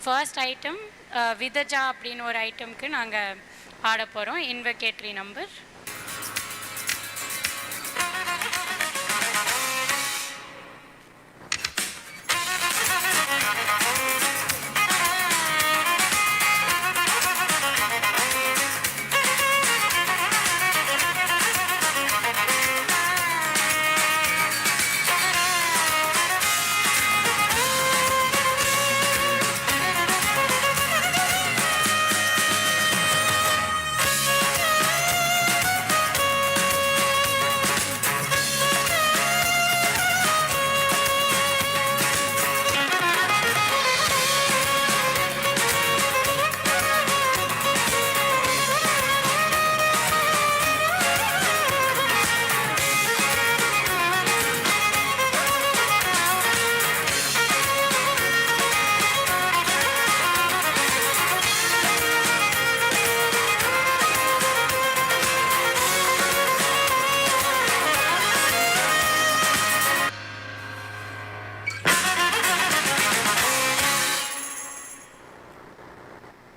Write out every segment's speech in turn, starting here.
First item விதஜா அப்படின்னு ஒரு ஐட்டம்க்கு நாங்கள் ஆட போகிறோம். இன்வெகேட்ரி நம்பர்.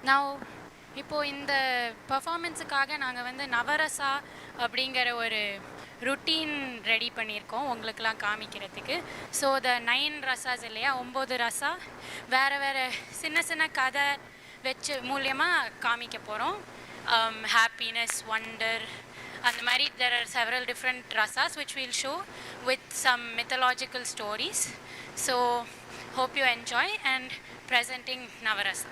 நான் இப்போது இந்த பர்ஃபார்மன்ஸுக்காக நாங்கள் வந்து நவரசா அப்படிங்கிற ஒரு ருட்டீன் ரெடி பண்ணியிருக்கோம் உங்களுக்கெல்லாம் காமிக்கிறதுக்கு. ஸோ த 9 ரசாஸ் இல்லையா, 9 ரசா வேறு வேறு சின்ன சின்ன கதை வச்சு மூலியமாக காமிக்க போகிறோம். ஹாப்பினஸ், ஒண்டர், அந்த மாதிரி there are several different rasas which we'll show with some mythological stories. So hope you enjoy and presenting Navarasa.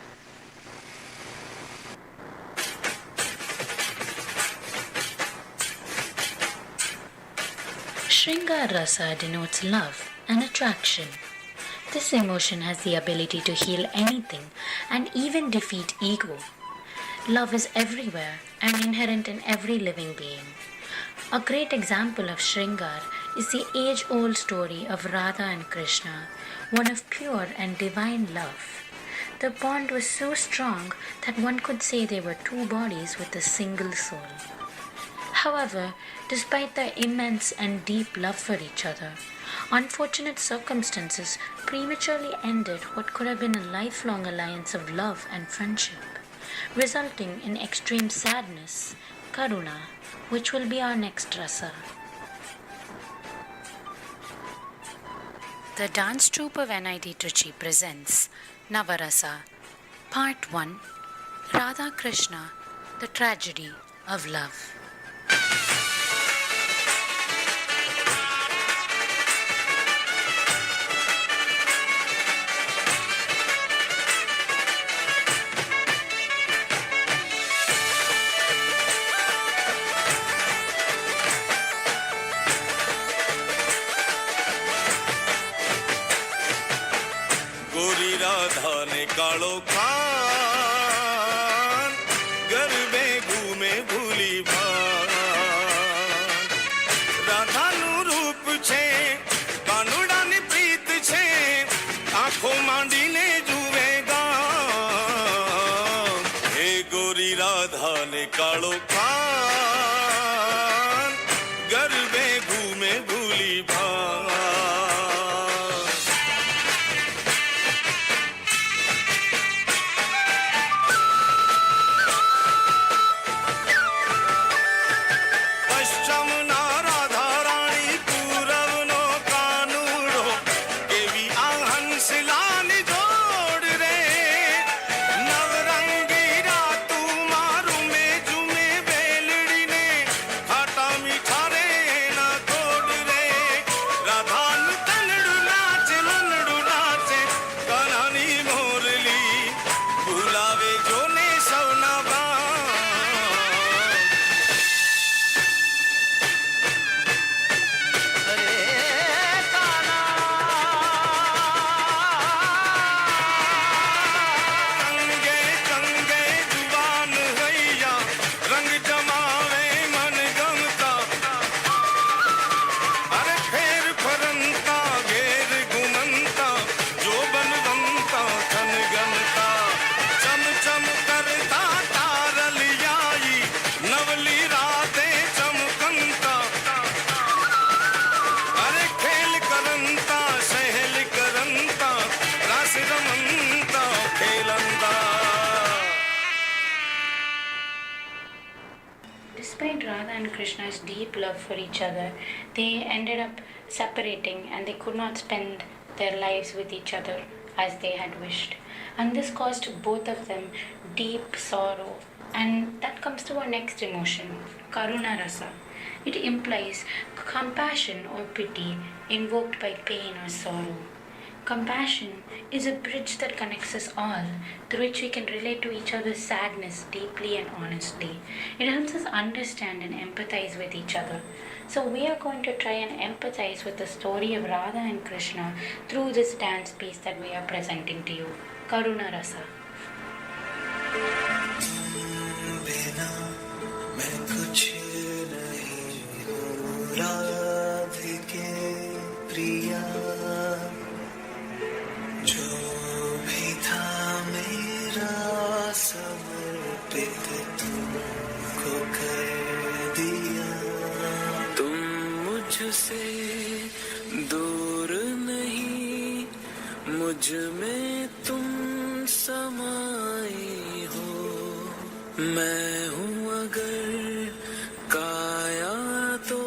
Shringar Rasa denotes love and attraction. This emotion has the ability to heal anything and even defeat ego. Love is everywhere and inherent in every living being. A great example of Shringar is the age-old story of Radha and Krishna, one of pure and divine love. The bond was so strong that one could say they were two bodies with a single soul. However, despite their immense and deep love for each other, unfortunate circumstances prematurely ended what could have been a lifelong alliance of love and friendship, resulting in extreme sadness, karuna, which will be our next rasa. The dance troupe of NIT Trichy presents Navarasa, Part 1, Radha Krishna, the Tragedy of Love. गोरी राधा ने कालो खान घर में घूमे भूली भान राधा नु रूप छे कानुड़ा ने प्रीत छे आंखों मांडी ने जुवेगा हे गोरी राधा ने कालो खान घर में घूमे भूली भान Krishna's deep love for each other, they ended up separating and they could not spend their lives with each other as they had wished. And this caused both of them deep sorrow. And that comes to our next emotion, Karuna Rasa. It implies compassion or pity invoked by pain or sorrow. Compassion is a bridge that connects us all, through which we can relate to each other's sadness deeply and honestly. It helps us understand and empathize with each other. So, we are going to try and empathize with the story of Radha and Krishna through this dance piece that we are presenting to you, Karuna Rasa. बिना मैं कुछ नहीं हूँ राधिके प्रिया जो भी था मेरा समर्पित तुमको कर दिया तुम मुझसे दूर नहीं मुझ में तुम समाई हो मैं हूँ अगर काया तो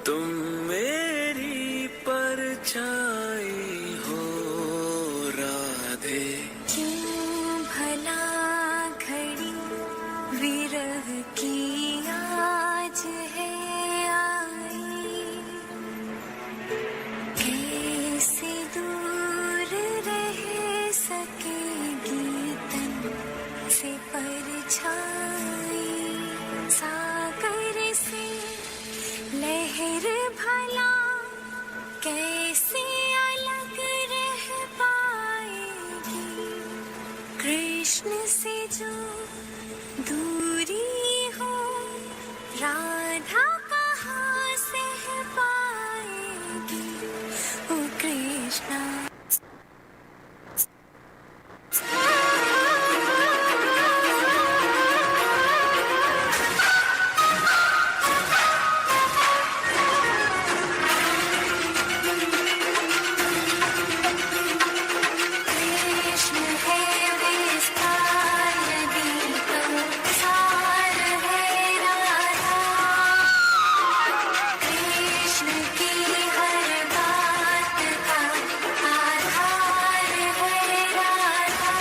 तुम मेरी परछाई हो राधे क्यों भला घड़ी विरह की आज है आई कैसे दूर रह सकेगी तन से परछाई सागर से लहर भला कैसे अलग रह पाएगी कृष्ण से जो दूरी हो राधा कहाँ सह पाएगी ओ कृष्णा कृष्ण है विस्तार दीप सार है राधा कृष्ण की हर बात का आधार है राधा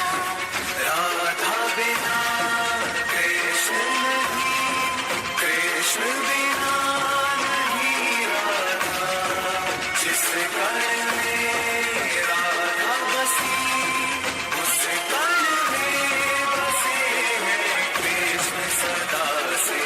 राधा बिना कृष्ण नहीं कृष्ण बिना नहीं राधा जिस कण में राधा बसी उस कण में बसे हैं कृष्ण सदा से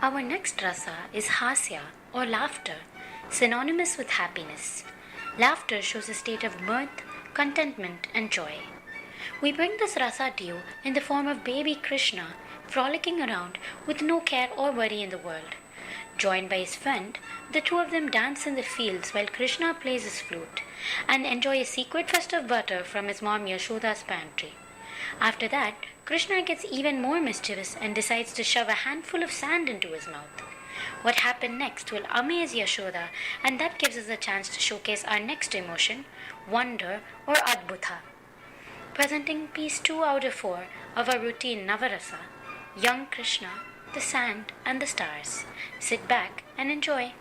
Our next rasa is hasya or laughter, synonymous with happiness. Laughter shows a state of mirth, contentment, and joy. We bring this rasa to you in the form of baby Krishna frolicking around with no care or worry in the world. Joined by his friend, the two of them dance in the fields while Krishna plays his flute and enjoy a secret fest of butter from his mom Yashoda's pantry. After that, Krishna gets even more mischievous and decides to shove a handful of sand into his mouth. What happened next will amaze Yashoda, and that gives us a chance to showcase our next emotion, wonder or adbhuta. Presenting piece 2 out of 4 of our routine Navarasa, Young Krishna, the Sand and the Stars. Sit back and enjoy.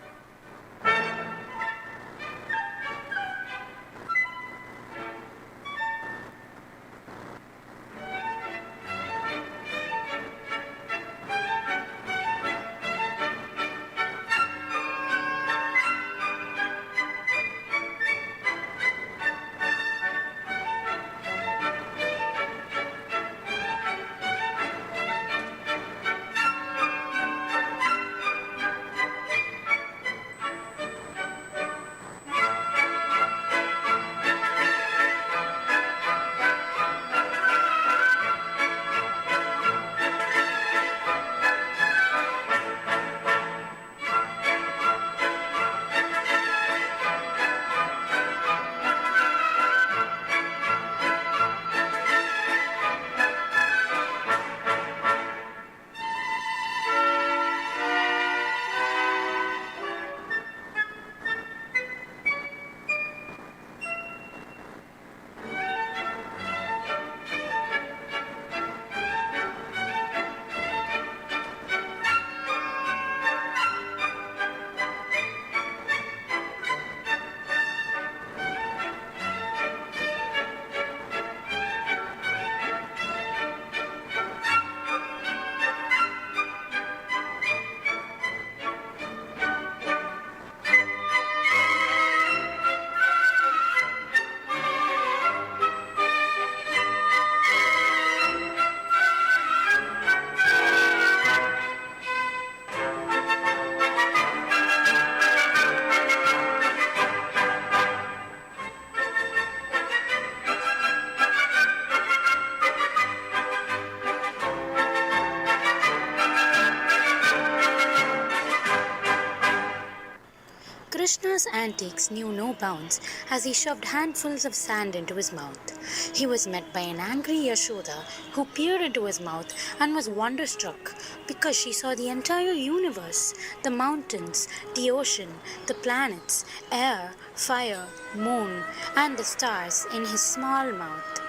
Krishna's antics knew no bounds as he shoved handfuls of sand into his mouth. He was met by an angry Yashoda who peered into his mouth and was wonderstruck because she saw the entire universe, the mountains, the ocean, the planets, air, fire, moon, and the stars in his small mouth.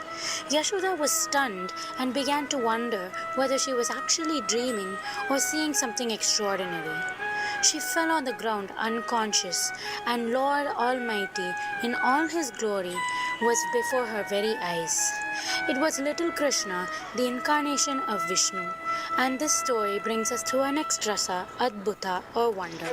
Yashoda was stunned and began to wonder whether she was actually dreaming or seeing something extraordinary. She fell on the ground unconscious, and Lord Almighty, in all his glory, was before her very eyes. It was little Krishna, the incarnation of Vishnu, and this story brings us to our next rasa, Adbhuta or wonder.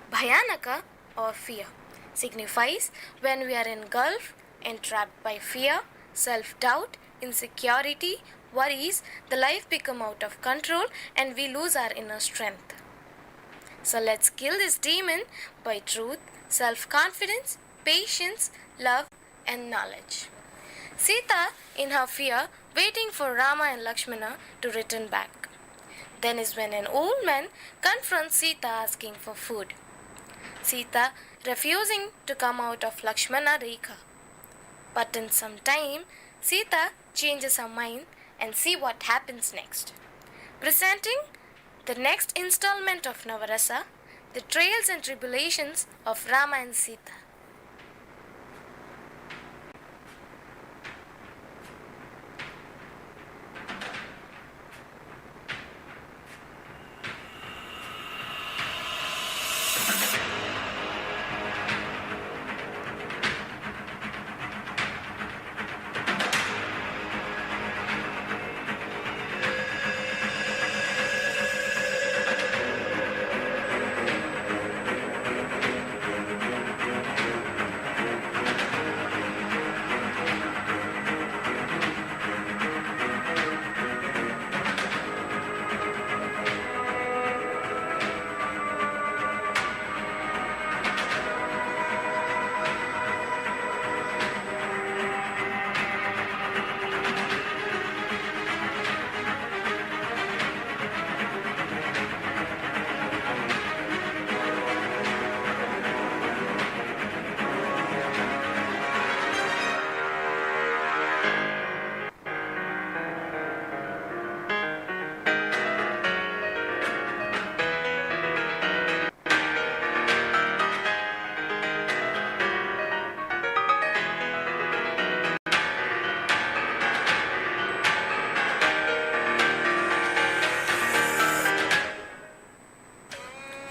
Bhayanaka or fear signifies when we are engulfed, entrapped by fear, self-doubt, insecurity, worries, the life become out of control and we lose our inner strength. So let's kill this demon by truth, self-confidence, patience, love and knowledge. Sita, in her fear, waiting for Rama and Lakshmana to return back. Then is when an old man confronts Sita asking for food. Sita refusing to come out of Lakshmana Rekha. But in some time, Sita changes her mind and see what happens next. Presenting the next installment of Navarasa, the trials and tribulations of Rama and Sita.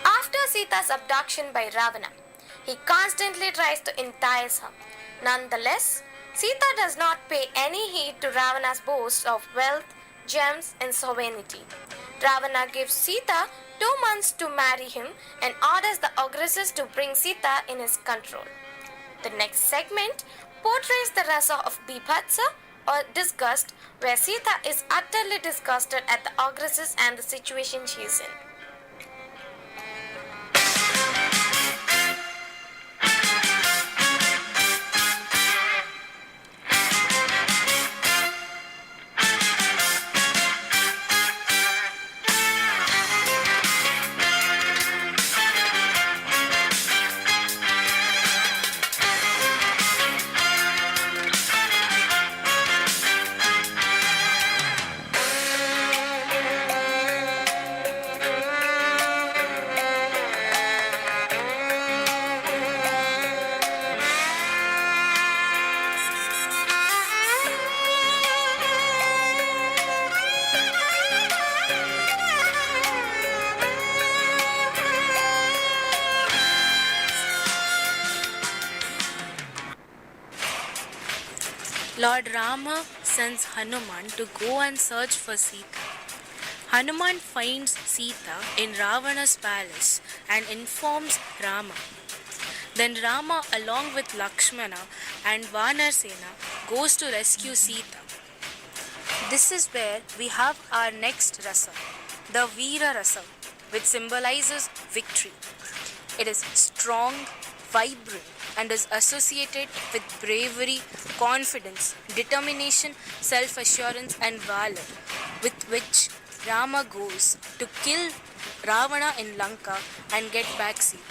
After Sita's abduction by Ravana, he constantly tries to entice her. Nonetheless, Sita does not pay any heed to Ravana's boasts of wealth, gems, and sovereignty. Ravana gives Sita 2 months to marry him and orders the ogresses to bring Sita in his control. The next segment portrays the rasa of Bibhatsa or disgust, where Sita is utterly disgusted at the ogresses and the situation she is in. Lord Rama sends Hanuman to go and search for Sita. Hanuman finds Sita in Ravana's palace and informs Rama. Then Rama, along with Lakshmana and Vanarsena, goes to rescue Sita. This is where we have our next rasa, the Veera rasa, which symbolizes victory. It is strong, vibrant, and is associated with bravery, confidence, determination, self-assurance, and valor, with which Rama goes to kill Ravana in Lanka and get back Sita.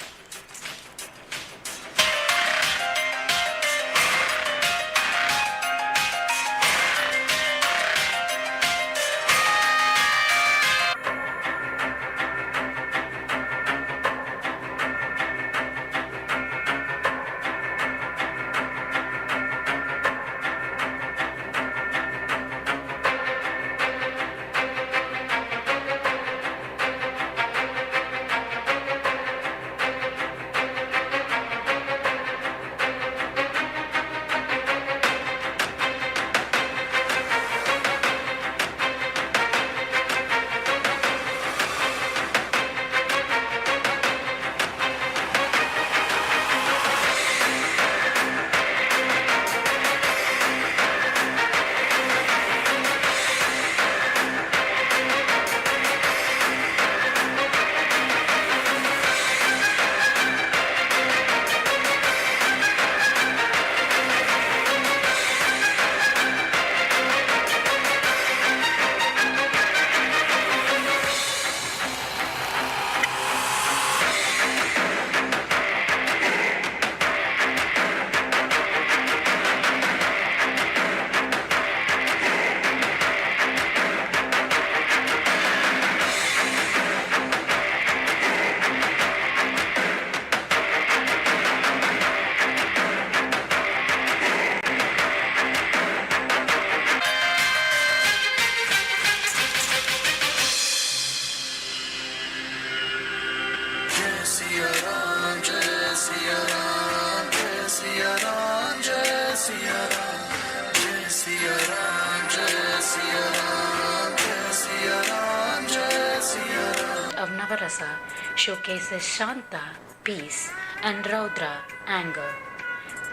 Siya Ram जय सिया राम जय सिया राम जय Siya Ram. Of Navarasa showcases Shanta, peace, and Raudra, anger.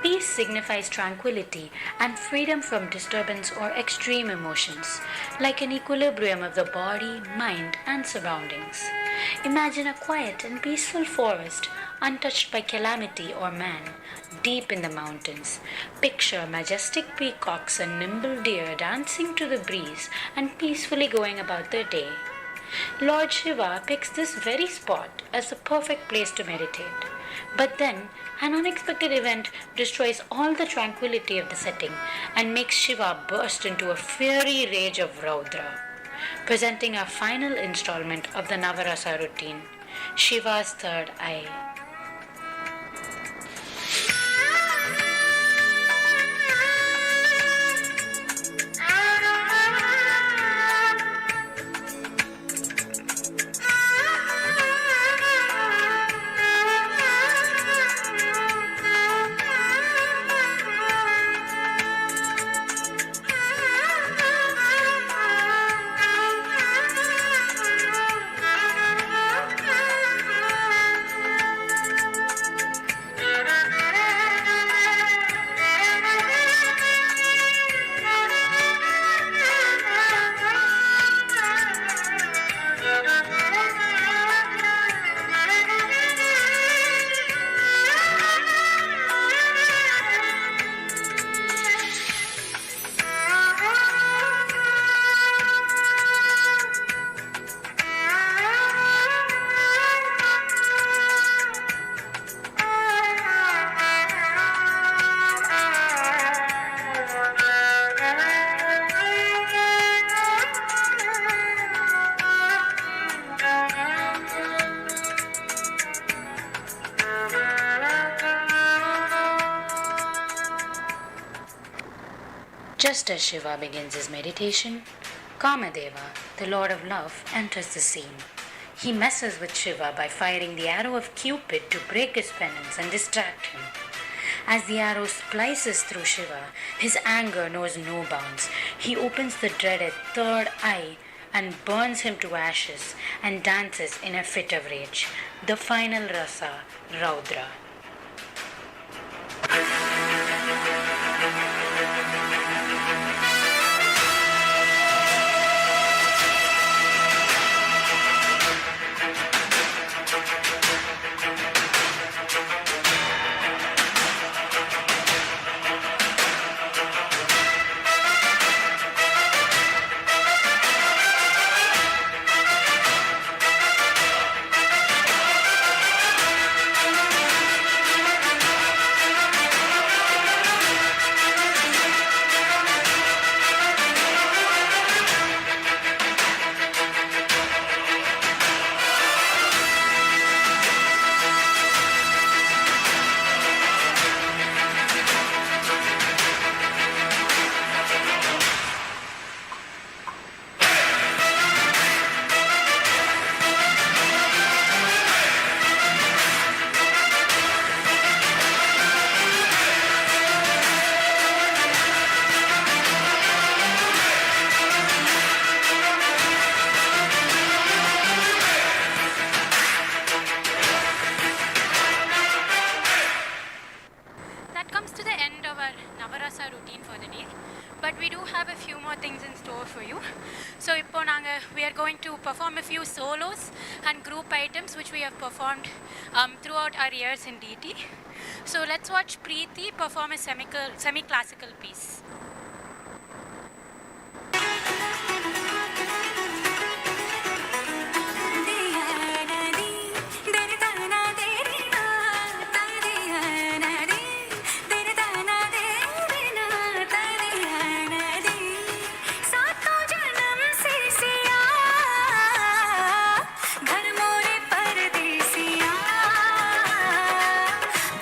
Peace signifies tranquility and freedom from disturbance or extreme emotions, like an equilibrium of the body, mind, and surroundings. Imagine a quiet and peaceful forest, untouched by calamity or man, deep in the mountains. Picture majestic peacocks and nimble deer dancing to the breeze and peacefully going about their day. Lord Shiva picks this very spot as the perfect place to meditate. But then, an unexpected event destroys all the tranquility of the setting and makes Shiva burst into a fiery rage of Raudra, presenting our final installment of the Navarasa routine, Shiva's third eye. Just as Shiva begins his meditation, Kamadeva, the lord of love, enters the scene. He messes with Shiva by firing the arrow of Cupid to break his penance and distract him. As the arrow splices through Shiva, his anger knows no bounds. He opens the dreaded third eye and burns him to ashes and dances in a fit of rage. The final rasa, Raudra. But we do have a few more things in store for you. So we are going to perform a few solos and group items which we have performed throughout our years in DT. So let's watch Preeti perform a semi-classical piece.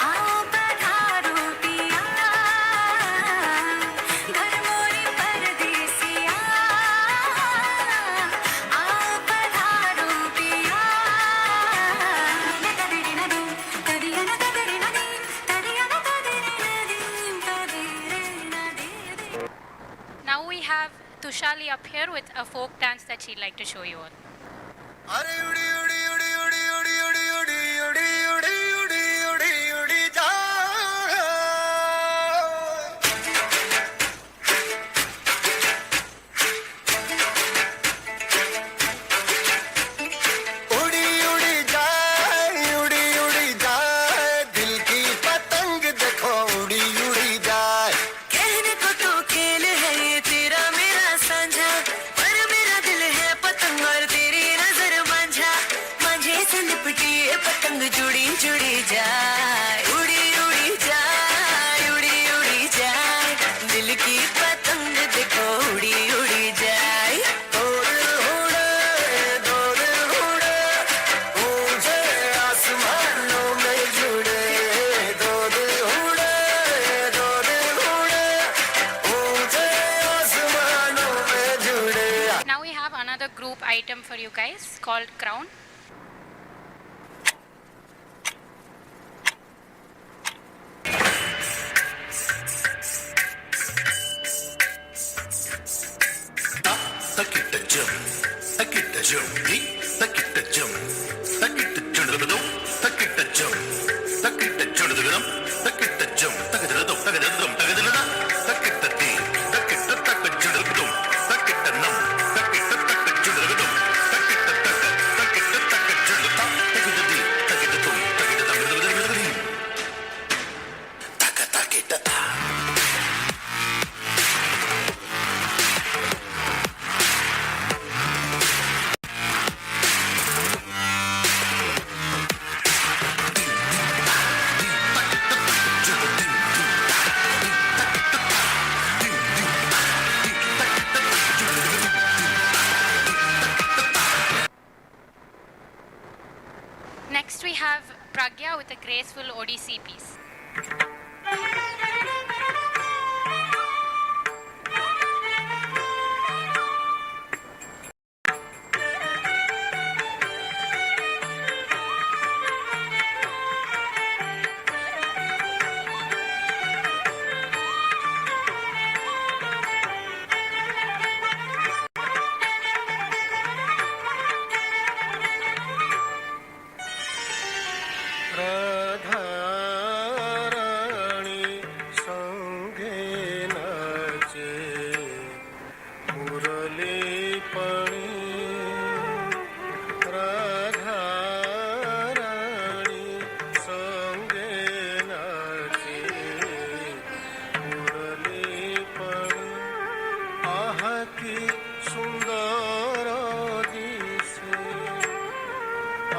आओ पधारो पिया Now we have Tushali up here with a folk dance that she'd like to show you all. अरे उड़ी उड़ी उड़ी उड़ी उड़ी उड़ी उड़ी उड़ी उड़ी उड़ी उड़ी उड़ी जा उड़ी उड़ी जाए उड़ी उड़ी जाए दिल की पतंग देखो उड़ी उड़ी जाए कहने को तो खेल है ये तेरा मेरा साझा पर मेरा दिल है पतंग और तेरी नजर मांझा मांझे से लिपटी ये पतंग जुड़ी जुड़ी जाए उड़ी उड़ी जाए उड़ी उड़ी जाए दिल की पतंग देखो उड़ी उड़ी जाए दो दिल उड़े ऊंचे आसमानों में जुड़े दो दिल उड़े ऊंचे आसमानों में जुड़े Now we have another group item for you guys called Crown. Takita jum, takita jum, takita jum, takita jum, takita jum, takita jum, takita jum, takita dum, takita dum, takita dum, takita di, takita takita jum, takita nam, takita takita jum, takita takita takita jum, takita di, takita dum, takita dum, takita takita. Next we have Pragya with a graceful Odissi piece. Radha Rani संगे नाचे मुरली पणी राधा रानी संगे नाचे मुरली पणी आह की सुंदर दिसे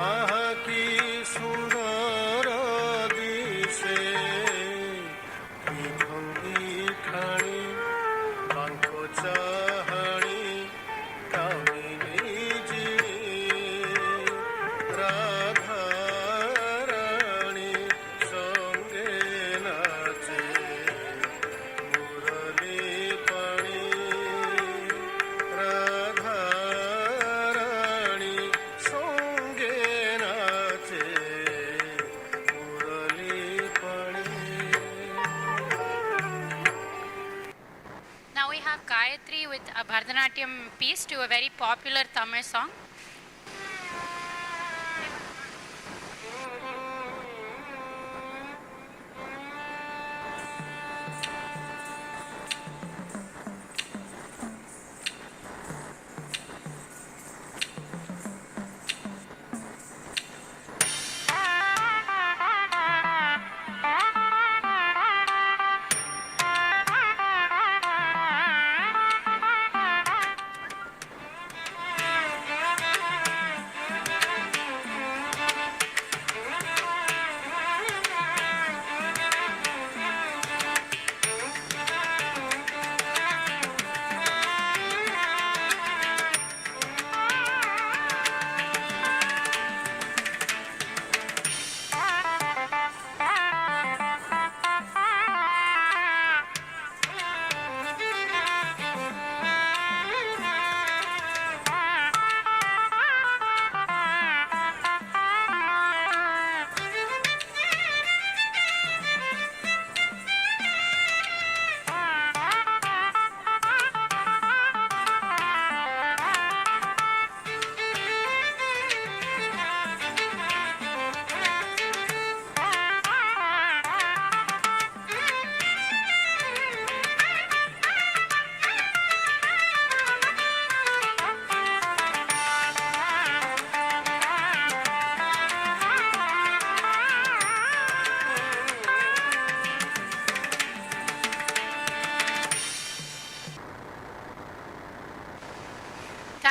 आह की सुंदर दिसे की भंगी खाणी बांको चाहणी कामिनी जी राधा रानी संगे नाचे मुरली पाणी राधा रानी संगे नाचे मुरली पाणी. Now we have Gayatri with a Bharatanatyam piece to a very popular Tamil song.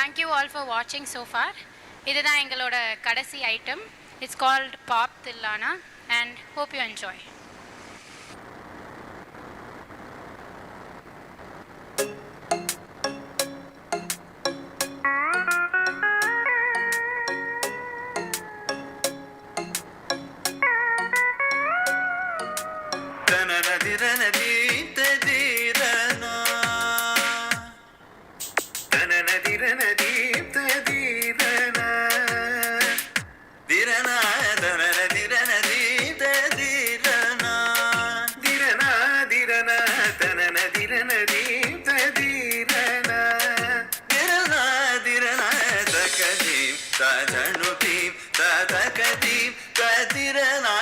Thank you all for வாட்சிங் ஸோ ஃபார். இதுதான் எங்களோட கடைசி item. It's called pop Thillana and hope you enjoy. கதிரனா